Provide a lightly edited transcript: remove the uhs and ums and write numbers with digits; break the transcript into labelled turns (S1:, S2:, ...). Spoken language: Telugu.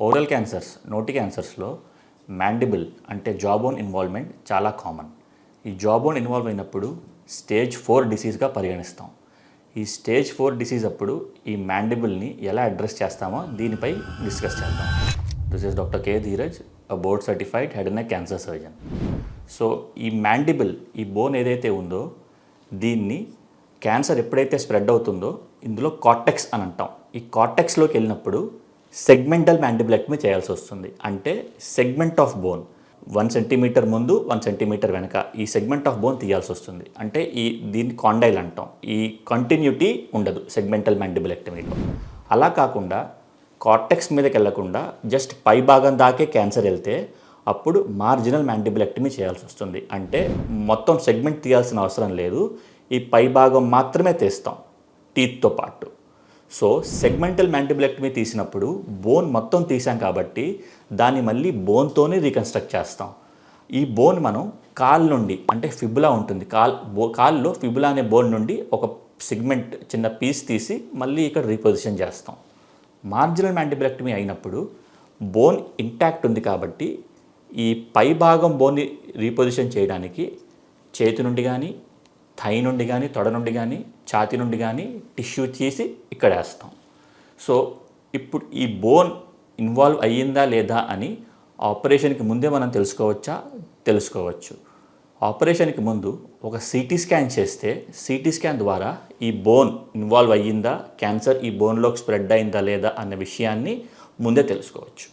S1: ఓరల్ క్యాన్సర్స్, నోటి క్యాన్సర్స్లో మ్యాండిబుల్ అంటే జా బోన్ ఇన్వాల్వ్మెంట్ చాలా కామన్. ఈ జా బోన్ ఇన్వాల్వ్ అయినప్పుడు స్టేజ్ 4 డిసీజ్గా పరిగణిస్తాం. ఈ స్టేజ్ 4 డిసీజ్ అప్పుడు ఈ మ్యాండిబుల్ని ఎలా అడ్రస్ చేస్తామో దీనిపై డిస్కస్ చేద్దాం. This is doctor K Dheeraj, board certified head and neck cancer surgeon. So ఈ మ్యాండిబుల్, ఈ బోన్ ఏదైతే ఉందో దీన్ని క్యాన్సర్ ఎప్పుడైతే స్ప్రెడ్ అవుతుందో ఇందులో కార్టెక్స్ అని అంటాం. ఈ కార్టెక్స్లోకి వెళ్ళినప్పుడు సెగ్మెంటల్ మ్యాండిబులెక్టమీ చేయాల్సి వస్తుంది. అంటే సెగ్మెంట్ ఆఫ్ బోన్ 1 సెంటీమీటర్ ముందు 1 సెంటీమీటర్ వెనక ఈ సెగ్మెంట్ ఆఫ్ బోన్ తీయాల్సి వస్తుంది. అంటే దీన్ని కాండైల్ అంటాం. ఈ కంటిన్యూటీ ఉండదు సెగ్మెంటల్ మ్యాండిబులెక్టమీలో. అలా కాకుండా కార్టెక్స్ మీదకి వెళ్లకుండా జస్ట్ పై భాగం దాకే క్యాన్సర్ వెళ్తే అప్పుడు మార్జినల్ మ్యాండిబులెక్టమీ చేయాల్సి వస్తుంది. అంటే మొత్తం సెగ్మెంట్ తీయాల్సిన అవసరం లేదు, ఈ పై భాగం మాత్రమే తీస్తాం టీత్తో పాటు. సో సెగ్మెంటల్ మ్యాండిబులెక్టమీ తీసినప్పుడు బోన్ మొత్తం తీసాం కాబట్టి దాన్ని మళ్ళీ బోన్తోనే రీకన్స్ట్రక్ట్ చేస్తాం. ఈ బోన్ మనం కాల్ నుండి, అంటే ఫిబులా ఉంటుంది, కాల్లో ఫిబులా అనే బోన్ నుండి ఒక సెగ్మెంట్ చిన్న పీస్ తీసి మళ్ళీ ఇక్కడ రీపొజిషన్ చేస్తాం. మార్జినల్ మ్యాండిబులెక్టమీ అయినప్పుడు బోన్ ఇంటాక్ట్ ఉంది కాబట్టి ఈ పై భాగం బోన్ని రీపొజిషన్ చేయడానికి చేతి నుండి కానీ, థై నుండి కానీ, తొడ నుండి కానీ, ఛాతీ నుండి కానీ టిష్యూ తీసి ఇక్కడ వేస్తాం. సో ఇప్పుడు ఈ బోన్ ఇన్వాల్వ్ అయ్యిందా లేదా అని ఆపరేషన్కి ముందే మనం తెలుసుకోవచ్చు. ఆపరేషన్కి ముందు ఒక సిటీ స్కాన్ చేస్తే సిటీ స్కాన్ ద్వారా ఈ బోన్ ఇన్వాల్వ్ అయ్యిందా, క్యాన్సర్ ఈ బోన్లోకి స్ప్రెడ్ అయిందా లేదా అన్న విషయాన్ని ముందే తెలుసుకోవచ్చు.